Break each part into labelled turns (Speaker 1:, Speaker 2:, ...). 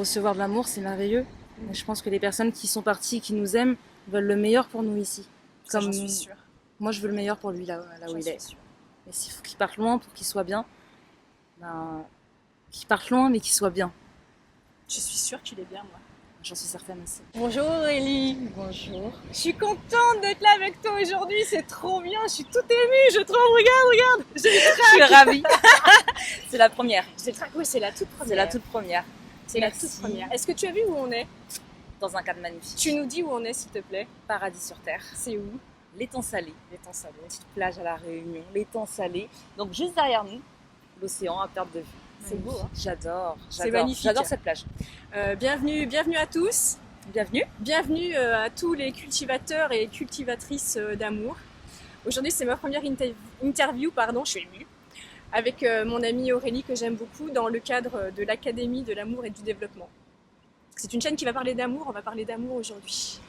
Speaker 1: recevoir de l'amour, c'est merveilleux. Et je pense que les personnes qui sont parties, qui nous aiment, veulent le meilleur pour nous ici.
Speaker 2: Ça, j'en suis sûre.
Speaker 1: Moi, je veux le meilleur pour lui là où il est.
Speaker 2: Sûre.
Speaker 1: Et s'il faut qu'il parte loin pour qu'il soit bien, ben, qu'il parte loin mais qu'il soit bien.
Speaker 2: Je suis sûre qu'il est bien, moi.
Speaker 1: J'en suis certaine aussi.
Speaker 2: Bonjour Aurélie.
Speaker 1: Bonjour.
Speaker 2: Je suis contente d'être là avec toi aujourd'hui, c'est trop bien, je suis toute émue, je tremble, regarde.
Speaker 1: Je suis ravie. C'est la première.
Speaker 2: Oui, c'est la toute première.
Speaker 1: C'est la toute première.
Speaker 2: C'est la toute première. Est-ce que tu as vu où on est?
Speaker 1: Dans un cadre magnifique.
Speaker 2: Tu nous dis où on est, s'il te plaît?
Speaker 1: Paradis sur terre.
Speaker 2: C'est où?
Speaker 1: L'étang salé.
Speaker 2: L'étang salé.
Speaker 1: Petite plage à la Réunion, l'étang salé. Donc juste derrière nous, l'océan à perte de vue.
Speaker 2: C'est beau, hein?
Speaker 1: J'adore.
Speaker 2: C'est magnifique.
Speaker 1: J'adore cette plage.
Speaker 2: Bienvenue à tous.
Speaker 1: Bienvenue
Speaker 2: À tous les cultivateurs et cultivatrices d'amour. Aujourd'hui, c'est ma première interview, je suis émue, avec mon amie Aurélie que j'aime beaucoup dans le cadre de l'Académie de l'amour et du développement. C'est une chaîne qui va parler d'amour, on va parler d'amour aujourd'hui.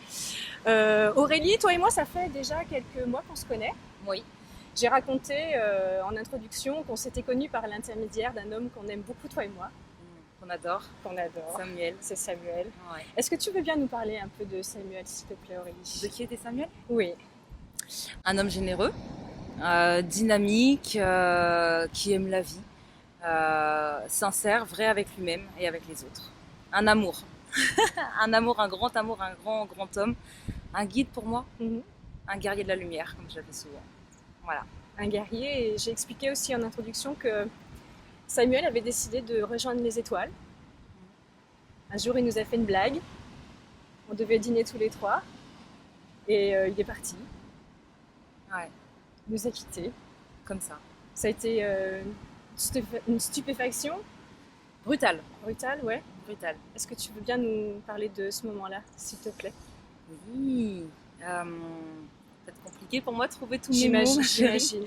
Speaker 2: Aurélie, toi et moi, ça fait déjà quelques mois qu'on se connaît.
Speaker 1: Oui.
Speaker 2: J'ai raconté en introduction qu'on s'était connus par l'intermédiaire d'un homme qu'on aime beaucoup, toi et moi.
Speaker 1: Qu'on adore.
Speaker 2: Samuel. C'est Samuel.
Speaker 1: Ouais.
Speaker 2: Est-ce que tu veux bien nous parler un peu de Samuel, s'il te plaît, Aurélie?
Speaker 1: De qui était Samuel?
Speaker 2: Oui.
Speaker 1: Un homme généreux, dynamique, qui aime la vie, sincère, vrai avec lui-même et avec les autres. Un amour. Un grand amour, un grand homme. Un guide pour moi. Un guerrier de la lumière, comme je l'appelle souvent. Voilà.
Speaker 2: Un guerrier, et j'ai expliqué aussi en introduction que Samuel avait décidé de rejoindre les étoiles. Un jour, il nous a fait une blague. On devait dîner tous les trois. Et il est parti.
Speaker 1: Ouais.
Speaker 2: Il nous a quittés.
Speaker 1: Comme ça.
Speaker 2: Ça a été une stupéfaction.
Speaker 1: Brutale.
Speaker 2: Brutale, ouais.
Speaker 1: Brutale.
Speaker 2: Est-ce que tu veux bien nous parler de ce moment-là, s'il te plaît?
Speaker 1: Oui. Peut-être compliqué pour moi de trouver tous mes mots.
Speaker 2: J'imagine.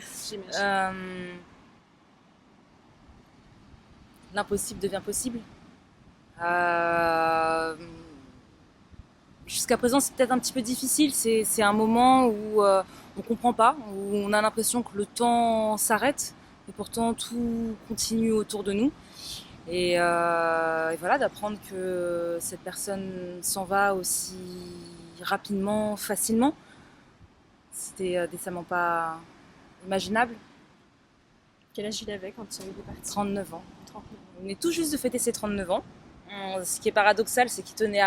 Speaker 1: L'impossible devient possible. Jusqu'à présent, c'est peut-être un petit peu difficile. C'est un moment où on comprend pas, où on a l'impression que le temps s'arrête, et pourtant tout continue autour de nous. Et voilà, d'apprendre que cette personne s'en va aussi rapidement, facilement, c'était décemment pas imaginable.
Speaker 2: Quel âge il avait quand il est parti?
Speaker 1: 39 ans. On est tout juste de fêter ses 39 ans. Ce qui est paradoxal, c'est qu'il tenait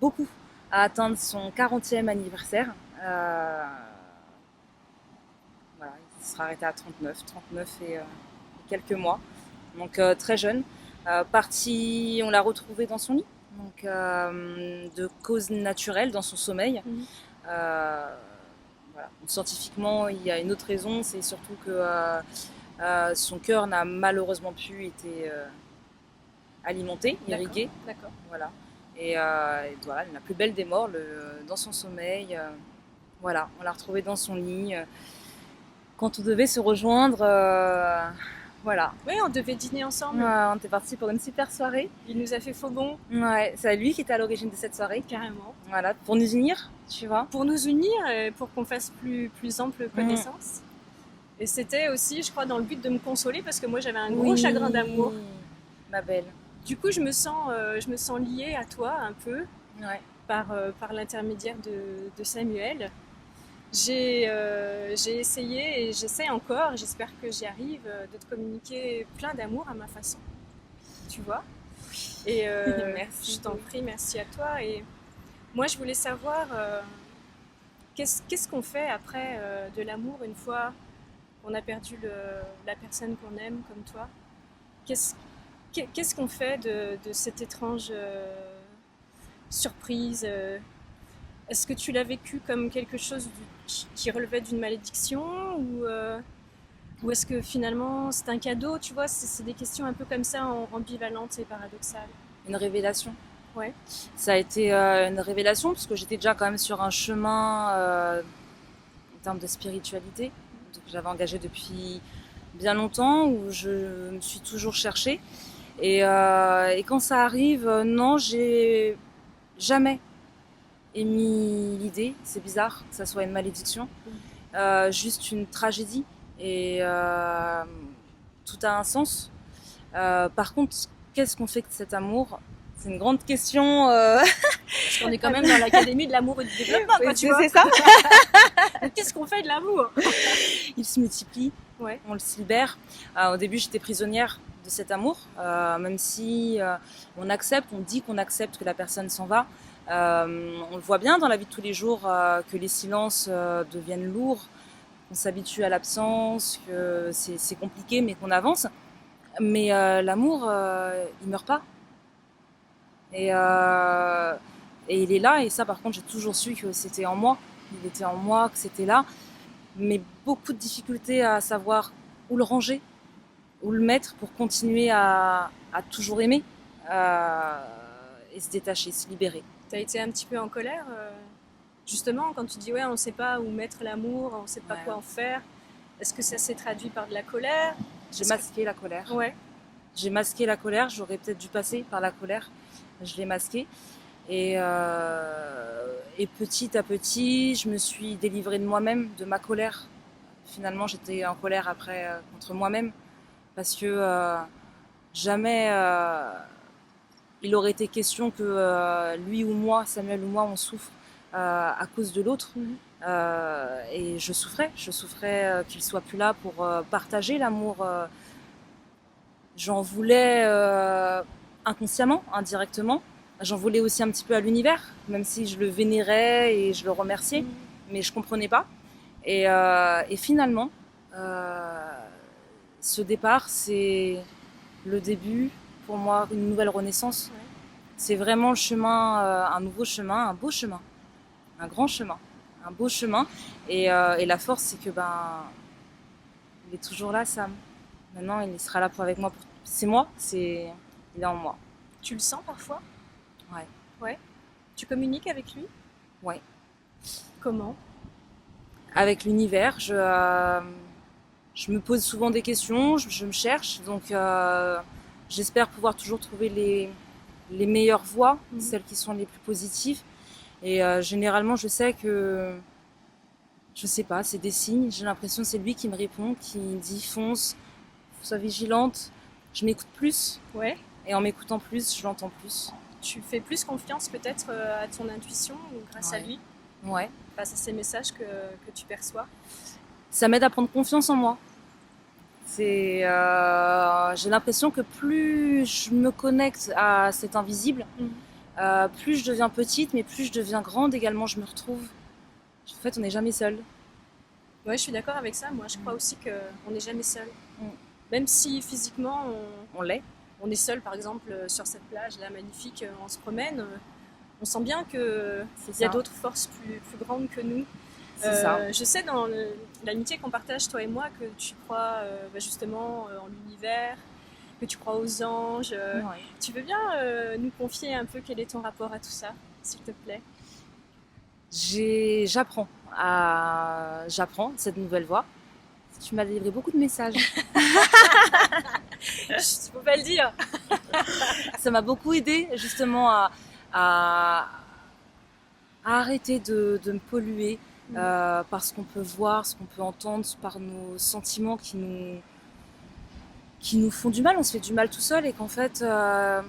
Speaker 1: beaucoup à atteindre son 40e anniversaire. Voilà, il sera arrêté à 39 et quelques mois. Donc très jeune. Parti, on l'a retrouvé dans son lit, donc de cause naturelle, dans son sommeil. Voilà. Scientifiquement, il y a une autre raison, c'est surtout que son cœur n'a malheureusement plus été alimenté, irrigué.
Speaker 2: D'accord.
Speaker 1: Voilà. Et voilà, la plus belle des morts, dans son sommeil. Voilà, on l'a retrouvé dans son lit. Quand on devait se rejoindre, voilà.
Speaker 2: Oui, on devait dîner ensemble.
Speaker 1: On était partis pour une super soirée.
Speaker 2: Il nous a fait faux bon.
Speaker 1: Ouais, c'est lui qui était à l'origine de cette soirée.
Speaker 2: Carrément.
Speaker 1: Voilà, pour nous unir, tu vois.
Speaker 2: Pour nous unir et pour qu'on fasse plus ample connaissance. Et c'était aussi, je crois, dans le but de me consoler parce que moi j'avais un gros chagrin d'amour.
Speaker 1: Ma belle.
Speaker 2: Du coup, je me sens liée à toi un peu,
Speaker 1: ouais.
Speaker 2: par l'intermédiaire de Samuel. J'ai essayé et j'essaie encore, j'espère que j'y arrive, de te communiquer plein d'amour à ma façon. Tu vois? Et
Speaker 1: merci.
Speaker 2: Je t'en prie, merci à toi. Et moi, je voulais savoir qu'est-ce qu'on fait après de l'amour une fois qu'on a perdu la personne qu'on aime comme toi. Qu'est-ce qu'on fait de cette étrange surprise? Est-ce que tu l'as vécu comme quelque chose qui relevait d'une malédiction ou est-ce que finalement c'est un cadeau? Tu vois, c'est des questions un peu comme ça, ambivalentes et paradoxales.
Speaker 1: Une révélation.
Speaker 2: Ouais.
Speaker 1: Ça a été une révélation parce que j'étais déjà quand même sur un chemin en termes de spiritualité que j'avais engagé depuis bien longtemps, où je me suis toujours cherchée. Et quand ça arrive, non, j'ai jamais émis l'idée, c'est bizarre que ça soit une malédiction, juste une tragédie. Et tout a un sens. Par contre, qu'est-ce qu'on fait de cet amour? C'est une grande question.
Speaker 2: Parce qu'on est quand même dans l'académie de l'amour et du développement, quoi, tu vois.
Speaker 1: C'est ça.
Speaker 2: Qu'est-ce qu'on fait de l'amour?
Speaker 1: Il se multiplie,
Speaker 2: Ouais.
Speaker 1: on le libère. Au début, j'étais prisonnière de cet amour, même si on accepte, on dit qu'on accepte que la personne s'en va. On le voit bien dans la vie de tous les jours que les silences deviennent lourds, qu'on s'habitue à l'absence, que c'est compliqué, mais qu'on avance. Mais l'amour, il meurt pas. Et il est là, et ça par contre j'ai toujours su que c'était en moi, il était en moi, que c'était là, mais beaucoup de difficultés à savoir où le ranger, où le mettre pour continuer à toujours aimer et se détacher, se libérer.
Speaker 2: T'as été un petit peu en colère, justement, quand tu dis ouais, on sait pas où mettre l'amour, on sait pas quoi en faire. Est-ce que ça s'est traduit par de la colère?
Speaker 1: J'ai masqué la colère.
Speaker 2: Ouais.
Speaker 1: J'ai masqué la colère, j'aurais peut-être dû passer par la colère. Je l'ai masqué et petit à petit, je me suis délivrée de moi-même, de ma colère. Finalement, j'étais en colère après contre moi-même parce que jamais il aurait été question que lui ou moi, Samuel ou moi, on souffre à cause de l'autre. Et je souffrais qu'il soit plus là pour partager l'amour. J'en voulais inconsciemment, indirectement. J'en voulais aussi un petit peu à l'univers, même si je le vénérais et je le remerciais, mais je comprenais pas. Et finalement, ce départ, c'est le début, pour moi, une nouvelle renaissance. Ouais. C'est vraiment le chemin, un nouveau chemin, un beau chemin, un grand chemin, un beau chemin. Et la force, c'est que il est toujours là, Sam. Maintenant, il sera là avec moi. C'est moi, il est en moi.
Speaker 2: Tu le sens parfois?
Speaker 1: Ouais.
Speaker 2: Ouais. Tu communiques avec lui?
Speaker 1: Ouais.
Speaker 2: Comment? Avec
Speaker 1: l'univers, je me pose souvent des questions, je me cherche, donc j'espère pouvoir toujours trouver les meilleures voies, celles qui sont les plus positives. Et généralement, je sais que, je sais pas, c'est des signes, j'ai l'impression que c'est lui qui me répond, qui me dit fonce, sois vigilante. Je m'écoute plus. Ouais. Et en m'écoutant plus, je l'entends plus.
Speaker 2: Tu fais plus confiance peut-être à ton intuition grâce à lui?
Speaker 1: Ouais.
Speaker 2: Face à ces messages que tu perçois?
Speaker 1: Ça m'aide à prendre confiance en moi. J'ai l'impression que plus je me connecte à cet invisible, plus je deviens petite, mais plus je deviens grande également, je me retrouve. En fait, on n'est jamais seul.
Speaker 2: Ouais, je suis d'accord avec ça. Moi, je crois aussi qu'on n'est jamais seul. Même si physiquement on l'est. On est seul, par exemple, sur cette plage là magnifique, on se promène. On sent bien qu'il y a d'autres forces plus grandes que nous. Je sais dans l'amitié qu'on partage, toi et moi, que tu crois justement en l'univers, que tu crois aux anges. Ouais. Tu veux bien nous confier un peu quel est ton rapport à tout ça, s'il te plaît?
Speaker 1: J'apprends cette nouvelle voie. Tu m'as livré beaucoup de messages.
Speaker 2: Je peux pas le dire.
Speaker 1: Ça m'a beaucoup aidé justement à arrêter de me polluer par ce qu'on peut voir, ce qu'on peut entendre, par nos sentiments qui nous font du mal. On se fait du mal tout seul et qu'en fait, il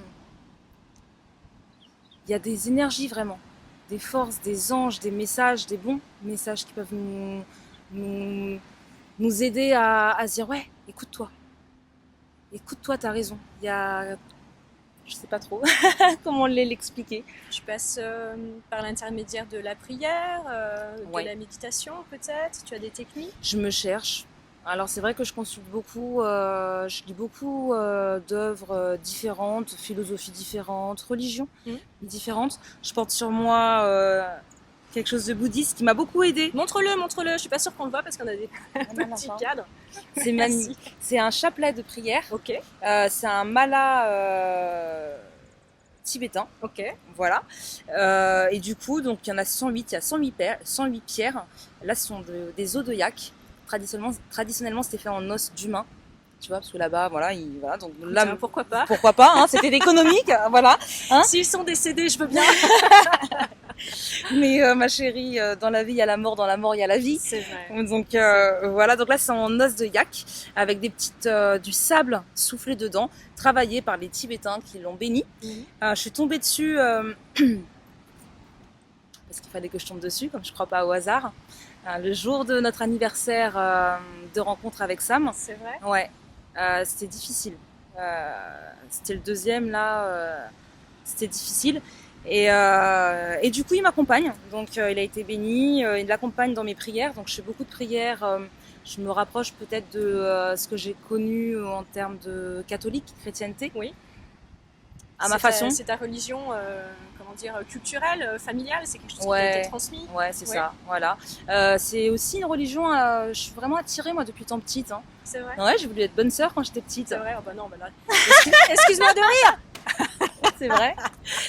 Speaker 1: y a des énergies vraiment, des forces, des anges, des messages, des bons messages qui peuvent nous aider à se dire ouais, écoute-toi, t'as raison. Il y a, je sais pas trop comment l'expliquer.
Speaker 2: Tu passes par l'intermédiaire de la prière, de la méditation peut-être. Tu as des techniques?
Speaker 1: Je me cherche. Alors c'est vrai que je consulte beaucoup, je lis beaucoup d'œuvres différentes, philosophies différentes, religions différentes. Je porte sur moi quelque chose de bouddhiste qui m'a beaucoup aidée.
Speaker 2: Montre-le. Je suis pas sûre qu'on le voit parce qu'on a des petits cadres.
Speaker 1: C'est magnifique. C'est un chapelet de prière.
Speaker 2: Ok.
Speaker 1: C'est un mala tibétain.
Speaker 2: Ok.
Speaker 1: Voilà. Et du coup, donc il y en a 108. Il y a 108 pierres. Là, ce sont des os de yak. Traditionnellement, c'était fait en os d'humain. Tu vois, parce que là-bas, voilà, donc là,
Speaker 2: pourquoi pas.
Speaker 1: Pourquoi pas, hein, c'était économique, voilà.
Speaker 2: Hein. S'ils sont décédés, je veux bien.
Speaker 1: Mais ma chérie, dans la vie, il y a la mort, dans la mort, il y a la vie.
Speaker 2: C'est vrai.
Speaker 1: Donc voilà, donc là c'est en os de yak avec des petites du sable soufflé dedans, travaillé par les Tibétains qui l'ont béni. Je suis tombée dessus parce qu'il fallait que je tombe dessus, comme je crois pas au hasard. Le jour de notre anniversaire de rencontre avec Sam.
Speaker 2: C'est vrai.
Speaker 1: Ouais, c'était difficile. C'était le deuxième là, c'était difficile. Et du coup, il m'accompagne. Donc, il a été béni. Il l'accompagne dans mes prières. Donc, je fais beaucoup de prières. Je me rapproche peut-être de ce que j'ai connu en termes de catholique, chrétienté.
Speaker 2: Oui.
Speaker 1: À ma façon.
Speaker 2: C'est ta religion, comment dire, culturelle, familiale. C'est quelque chose qui t'a
Speaker 1: Ouais,
Speaker 2: été transmis.
Speaker 1: ouais, c'est
Speaker 2: Ouais.
Speaker 1: ça. Voilà. C'est aussi une religion. Je suis vraiment attirée moi depuis tant petite. Hein.
Speaker 2: C'est vrai.
Speaker 1: Ouais, j'ai voulu être bonne sœur quand j'étais petite.
Speaker 2: C'est vrai. Oh, bah non, bah là. Excuse-moi de rire.
Speaker 1: C'est vrai.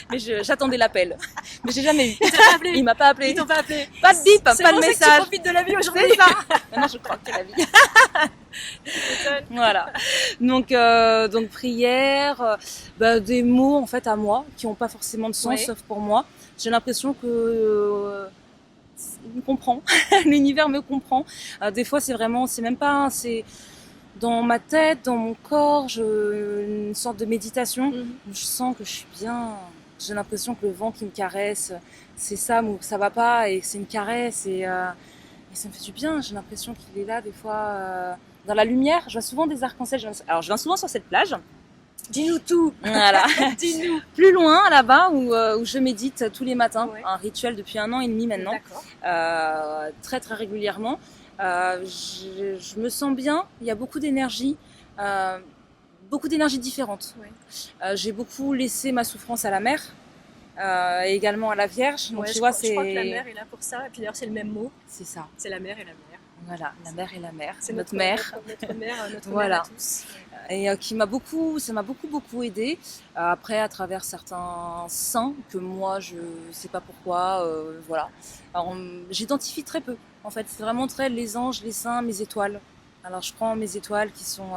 Speaker 1: Mais j'attendais l'appel. Mais j'ai jamais eu.
Speaker 2: Il t'a pas appelé.
Speaker 1: Il m'a pas appelé.
Speaker 2: Ils t'ont pas appelé.
Speaker 1: Pas de bip, pas de
Speaker 2: C'est pour ça que
Speaker 1: message.
Speaker 2: tu profites de la vie aujourd'hui.
Speaker 1: C'est ça. Maintenant, je crois que c'est la vie. Voilà. Donc prière, des mots en fait à moi qui n'ont pas forcément de sens
Speaker 2: Ouais.
Speaker 1: sauf pour moi. J'ai l'impression que il me comprend. L'univers me comprend. Des fois, c'est même pas, c'est dans ma tête, dans mon corps, une sorte de méditation. Où je sens que je suis bien. J'ai l'impression que le vent qui me caresse, c'est ça où ça va pas et que c'est une caresse et ça me fait du bien. J'ai l'impression qu'il est là des fois dans la lumière. Je vois souvent des arcs-en-ciel. Alors je viens souvent sur cette plage.
Speaker 2: Dis-nous tout.
Speaker 1: Voilà.
Speaker 2: Dis-nous.
Speaker 1: Plus loin là-bas où je médite tous les matins.
Speaker 2: Ouais.
Speaker 1: Un rituel depuis 1 an et demi maintenant.
Speaker 2: D'accord.
Speaker 1: Très très régulièrement. Je me sens bien. Il y a beaucoup d'énergie. Beaucoup d'énergie différente.
Speaker 2: Ouais.
Speaker 1: J'ai beaucoup laissé ma souffrance à la mer et également à la Vierge. Donc
Speaker 2: Ouais,
Speaker 1: tu
Speaker 2: je
Speaker 1: vois,
Speaker 2: crois que la mer est là pour ça. Et puis d'ailleurs, c'est le même mot.
Speaker 1: c'est ça.
Speaker 2: C'est la mer et la mer.
Speaker 1: Voilà, la mer et la mer.
Speaker 2: C'est
Speaker 1: notre mère.
Speaker 2: Notre mère,
Speaker 1: Voilà.
Speaker 2: mère à tous.
Speaker 1: Et ça m'a beaucoup aidé. Après, à travers certains saints que moi je sais pas pourquoi, voilà. Alors, j'identifie très peu. En fait, c'est vraiment très les anges, les saints, mes étoiles. Alors, je prends mes étoiles qui sont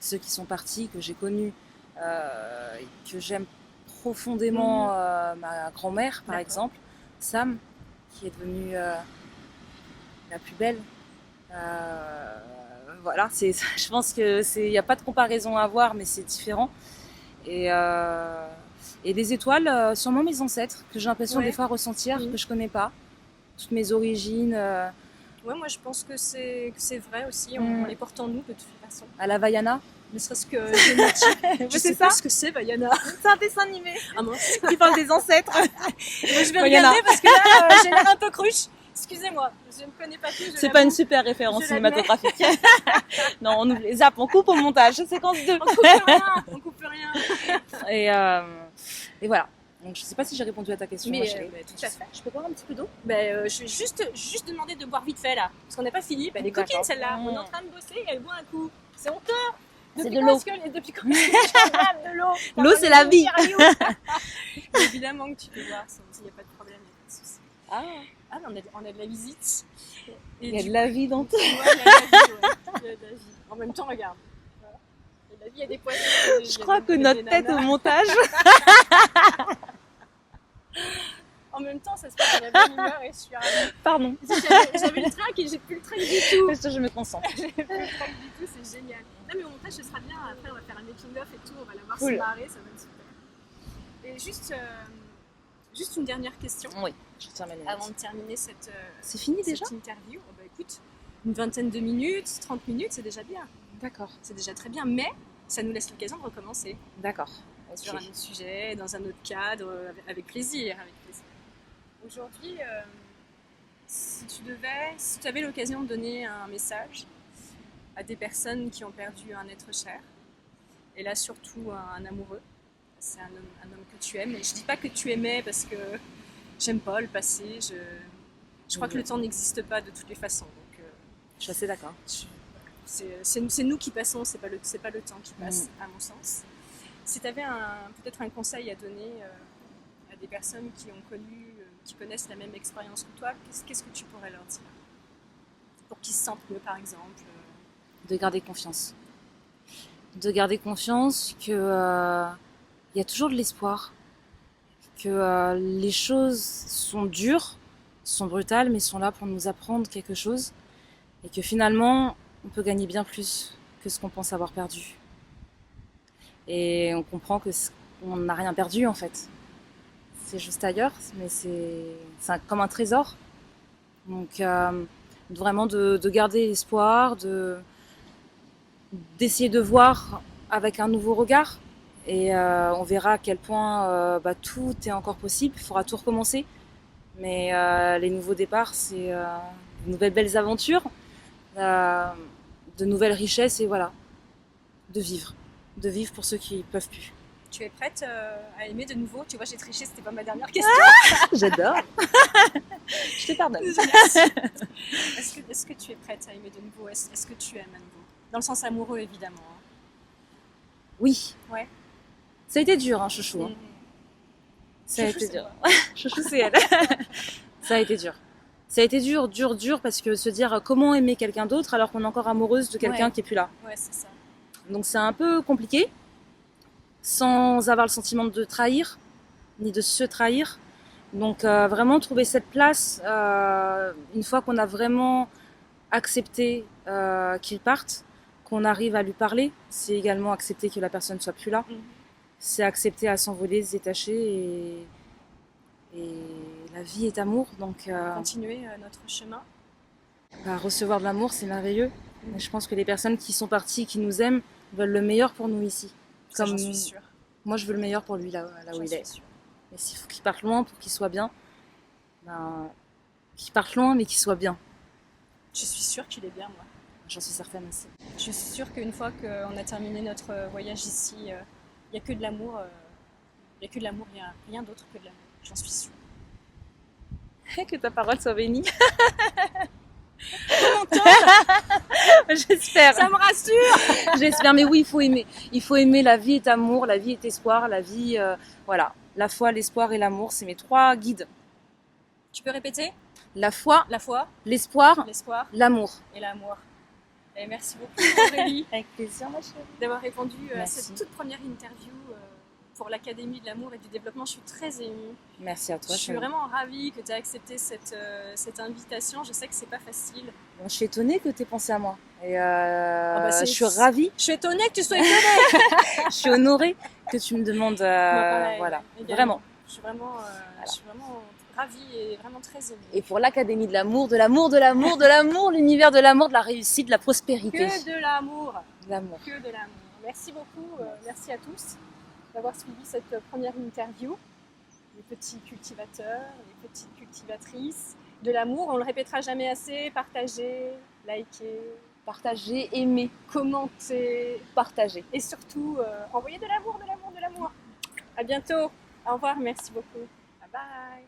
Speaker 1: ceux qui sont partis, que j'ai connus, que j'aime profondément. Ma grand-mère, par exemple, Sam, qui est devenue la plus belle. Voilà, je pense que il n'y a pas de comparaison à avoir, mais c'est différent. Et les étoiles, sûrement mes ancêtres, que j'ai l'impression des fois ressentir, que je connais pas. Toutes mes origines.
Speaker 2: Ouais, moi je pense que c'est vrai aussi. On les porte en nous de toute façon.
Speaker 1: À la Vaiana.
Speaker 2: Ne serait-ce que génétique. Je sais pas ce que c'est, Vaiana.
Speaker 1: C'est un dessin animé
Speaker 2: Ah mince.
Speaker 1: qui parle des ancêtres.
Speaker 2: Moi, je vais
Speaker 1: Vaiana.
Speaker 2: regarder parce que là, j'ai l'air un peu cruche. Excusez-moi, je ne connais pas tout.
Speaker 1: C'est pas une super référence cinématographique. Non, on oublie. Zap, on coupe au montage. Séquence 2.
Speaker 2: On coupe rien.
Speaker 1: Et voilà. Donc je sais pas si j'ai répondu à ta question.
Speaker 2: Mais,
Speaker 1: chérie.
Speaker 2: tout à fait.
Speaker 1: Je peux boire un petit peu d'eau?
Speaker 2: Je vais juste demander de boire vite fait là, parce qu'on n'a pas fini. Elle est coquine celle-là. On est en train de bosser et elle boit un coup. C'est honteux.
Speaker 1: C'est de l'eau.
Speaker 2: Depuis quand est-ce que je bois de l'eau?
Speaker 1: L'eau, c'est la vie.
Speaker 2: Évidemment que tu peux boire, il n'y a pas de problème, il n'y a pas de souci. Ah, mais on a de la visite. Et
Speaker 1: il y a de la vie dans tout.
Speaker 2: Ouais, il y a de la vie, il y a de la vie. En même temps, regarde. Voilà. Il y a de la vie, il y a des poissons.
Speaker 1: Je crois que notre tête au montage.
Speaker 2: En même temps, ça se passe dans la bonne humeur et je suis ravie.
Speaker 1: Pardon.
Speaker 2: J'avais le trac et j'ai plus le trac du tout.
Speaker 1: Je me concentre.
Speaker 2: J'ai plus le trac du tout, c'est génial. Non, mais au montage, ce sera bien. Après, on va faire un making-of et tout. On va la voir se marrer, ça va être super. Et juste une dernière question.
Speaker 1: Oui, je tiens ma lunette.
Speaker 2: Avant de terminer
Speaker 1: c'est fini déjà
Speaker 2: cette interview. Oh, bah, écoute, une vingtaine de minutes, 30 minutes, c'est déjà bien.
Speaker 1: D'accord.
Speaker 2: C'est déjà très bien, mais ça nous laisse l'occasion de recommencer.
Speaker 1: D'accord.
Speaker 2: Sur un autre sujet, dans un autre cadre, avec plaisir. Aujourd'hui, si tu avais l'occasion de donner un message à des personnes qui ont perdu un être cher, et là surtout un amoureux, c'est un homme que tu aimes, et je dis pas que tu aimais parce que j'aime pas le passé, je crois que le temps n'existe pas de toutes les façons. Donc,
Speaker 1: je suis assez d'accord.
Speaker 2: C'est nous qui passons, c'est pas le temps qui passe, à mon sens. Si tu avais peut-être un conseil à donner à des personnes qui ont connu, qui connaissent la même expérience que toi, qu'est-ce que tu pourrais leur dire? Pour qu'ils se sentent mieux, par exemple.
Speaker 1: De garder confiance. De garder confiance que y a toujours de l'espoir. que les choses sont dures, sont brutales, mais sont là pour nous apprendre quelque chose. Et que finalement, on peut gagner bien plus que ce qu'on pense avoir perdu. Et on comprend qu'on n'a rien perdu en fait. C'est juste ailleurs, mais c'est comme un trésor. Donc vraiment de garder l'espoir, d'essayer de voir avec un nouveau regard. Et on verra à quel point tout est encore possible. Il faudra tout recommencer. Mais les nouveaux départs, c'est de nouvelles belles aventures, de nouvelles richesses et voilà, de vivre. De vivre pour ceux qui ne peuvent plus.
Speaker 2: Tu es prête à aimer de nouveau? Tu vois, j'ai triché, c'était pas ma dernière question.
Speaker 1: J'adore. Je te pardonne.
Speaker 2: Est-ce que tu es prête à aimer de nouveau? Est-ce que tu aimes à nouveau? Dans le sens amoureux, évidemment.
Speaker 1: Oui.
Speaker 2: Ouais.
Speaker 1: Ça a été dur, hein, chouchou. Hein. Ça a
Speaker 2: Chouchou,
Speaker 1: été dur.
Speaker 2: moi.
Speaker 1: Chouchou, c'est elle. Ça a été dur. Ça a été dur, parce que se dire comment aimer quelqu'un d'autre alors qu'on est encore amoureuse de quelqu'un qui est plus là.
Speaker 2: Ouais, c'est ça.
Speaker 1: Donc c'est un peu compliqué, sans avoir le sentiment de trahir, ni de se trahir. Donc vraiment trouver cette place, une fois qu'on a vraiment accepté qu'il parte, qu'on arrive à lui parler, c'est également accepter que la personne ne soit plus là. C'est accepter à s'envoler, se détacher et la vie est amour. Donc
Speaker 2: continuer notre chemin.
Speaker 1: Recevoir de l'amour, c'est merveilleux. Et je pense que les personnes qui sont parties, qui nous aiment, veulent le meilleur pour nous ici.
Speaker 2: Ça, j'en suis sûre.
Speaker 1: Moi, je veux le meilleur pour lui là où il est.
Speaker 2: Sûre.
Speaker 1: Et s'il faut qu'il parte loin pour qu'il soit bien, qu'il parte loin mais qu'il soit bien.
Speaker 2: Je suis sûre qu'il est bien, moi.
Speaker 1: J'en suis certaine aussi.
Speaker 2: Je suis sûre qu'une fois qu'on a terminé notre voyage ici, il n'y a que de l'amour. Il n'y a que de l'amour, il n'y a rien d'autre que de l'amour. J'en suis sûre.
Speaker 1: Que ta parole soit bénie.
Speaker 2: Comment
Speaker 1: J'espère.
Speaker 2: Ça me rassure.
Speaker 1: J'espère, mais oui, il faut aimer. Il faut aimer. La vie est amour, la vie est espoir, la vie, voilà. La foi, l'espoir et l'amour, c'est mes 3 guides.
Speaker 2: Tu peux répéter?
Speaker 1: La foi,
Speaker 2: l'espoir,
Speaker 1: l'amour.
Speaker 2: Et l'amour. Et merci beaucoup Aurélie.
Speaker 1: Avec plaisir, ma chérie.
Speaker 2: D'avoir répondu à cette toute première interview pour l'Académie de l'amour et du développement. Je suis très émue.
Speaker 1: Merci à toi.
Speaker 2: Je suis vraiment ravie que tu aies accepté cette invitation. Je sais que c'est pas facile.
Speaker 1: Bon, je suis étonnée que tu aies pensé à moi. Et
Speaker 2: je
Speaker 1: suis ravie.
Speaker 2: Je suis étonnée que tu sois étonnée.
Speaker 1: Je suis honorée que tu me demandes. Voilà, vraiment.
Speaker 2: Je suis vraiment ravie et vraiment très émue.
Speaker 1: Et pour l'Académie de l'amour, l'univers de l'amour, de la réussite, de la prospérité.
Speaker 2: Que de l'amour.
Speaker 1: L'amour.
Speaker 2: Que de l'amour. Merci beaucoup. Merci à tous d'avoir suivi cette première interview. Les petits cultivateurs, les petites cultivatrices de l'amour. On le répétera jamais assez. Partagez, likez.
Speaker 1: Partager, aimer,
Speaker 2: commenter,
Speaker 1: partager.
Speaker 2: Et surtout, envoyer de l'amour, de l'amour, de l'amour. À bientôt. Au revoir. Merci beaucoup. Bye bye.